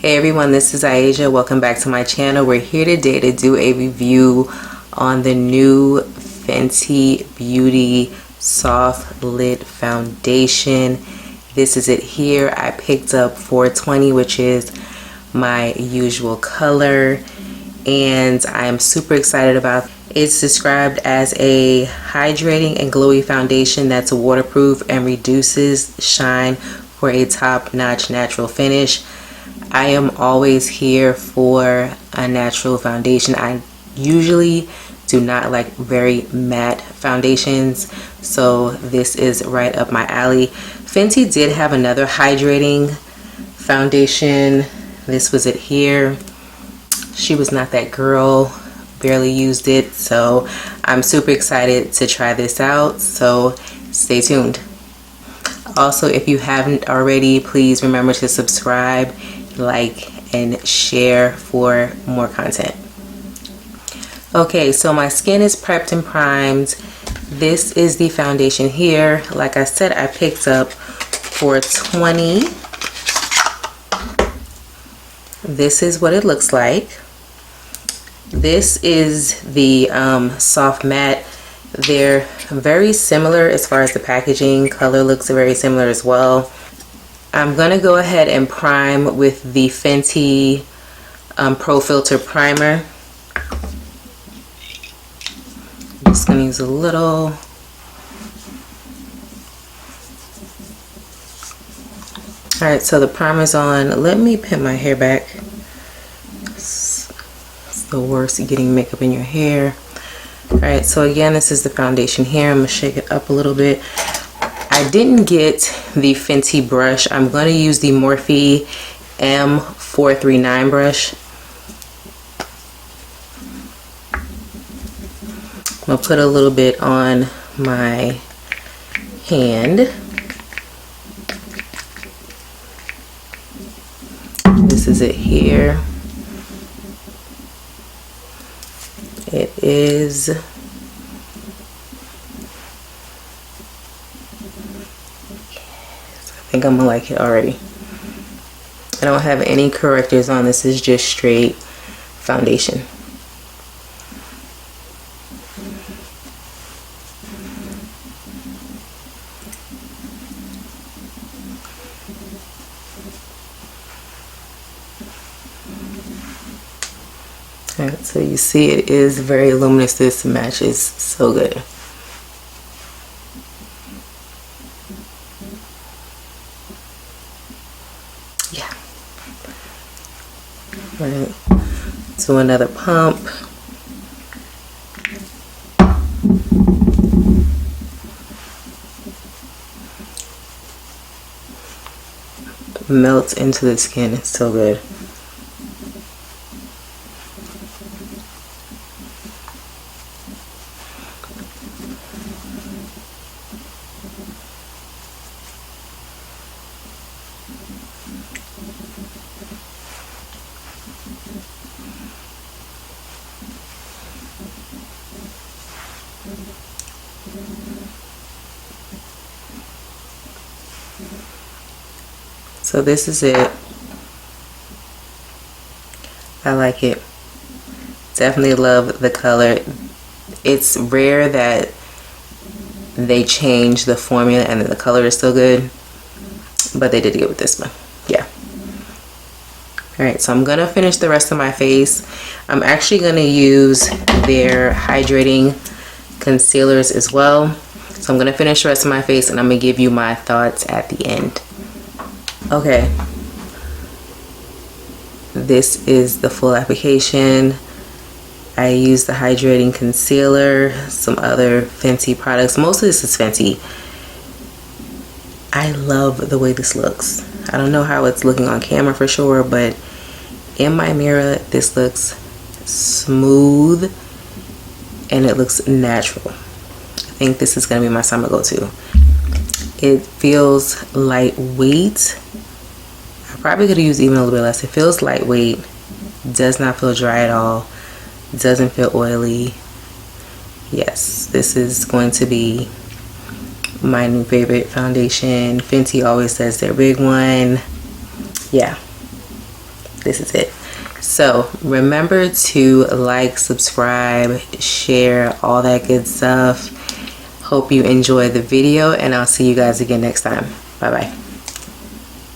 Hey everyone, this is Asia. Welcome back to my channel. We're here today to do a review on the new Fenty Beauty Soft Lid Foundation. This is it here. I picked up 420, which is my usual color, and I am super excited about it. It's described as a hydrating and glowy foundation that's waterproof and reduces shine for a top-notch natural finish. I am always here for a natural foundation. I usually do not like very matte foundations, so this is right up my alley. Fenty did have another hydrating foundation. This was it here. She was not that girl, barely used it, so I'm super excited to try this out, so stay tuned. Also, if you haven't already, please remember to subscribe, like, and share for more content. Okay, so my skin is prepped and primed. This is the foundation here. Like I said, I picked up 420. This is what it looks like. This is the soft matte. They're very similar as far as the packaging. Color looks very similar as well. I'm gonna go ahead and prime with the Fenty Pro Filter Primer. I'm just gonna use a little. Alright, so the primer's on. Let me pin my hair back. It's the worst, getting makeup in your hair. Alright, so again, this is the foundation here. I'm gonna shake it up a little bit. I didn't get the Fenty brush. I'm going to use the Morphe M439 brush. I'm going to put a little bit on my hand. This is it here. It is I think I'm gonna like it already. I don't have any correctors on. This is just straight foundation. Alright, so you see it is very luminous. This matches so good. Yeah. Right. So another pump. Melts into the skin. It's so good. So this is it. I like it. Definitely love the color. It's rare that they change the formula and the color is still good, but they did it with this one. Yeah. Alright, so I'm gonna finish the rest of my face. I'm actually gonna use their hydrating concealers as well. So I'm gonna finish the rest of my face and I'm gonna give you my thoughts at the end. Okay, this is the full application. I use the hydrating concealer, some other Fenty products. Most of this is Fenty. I love the way this looks. I don't know how it's looking on camera for sure, but in my mirror, this looks smooth and it looks natural. I think this is gonna be my summer go-to. It feels lightweight. I probably could have used even a little bit less. It feels lightweight, does not feel dry at all, doesn't feel oily. Yes, this is going to be my new favorite foundation. Fenty always says their big one. Yeah, this is it. So remember to like, subscribe, share, all that good stuff. Hope you enjoy the video, and I'll see you guys again next time. Bye bye.